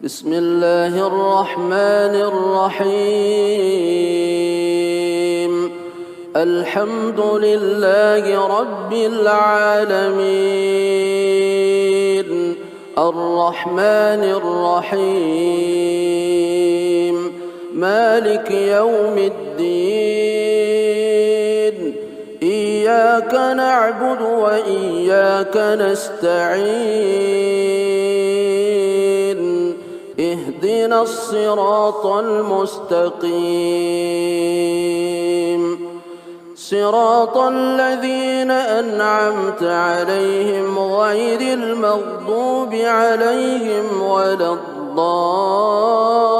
بسم الله الرحمن الرحيم. الحمد لله رب العالمين، الرحمن الرحيم، مالك يوم الدين. إياك نعبد وإياك نستعين، اهدنا الصراط المستقيم، صراط الذين أنعمت عليهم غير المغضوب عليهم ولا الضالين.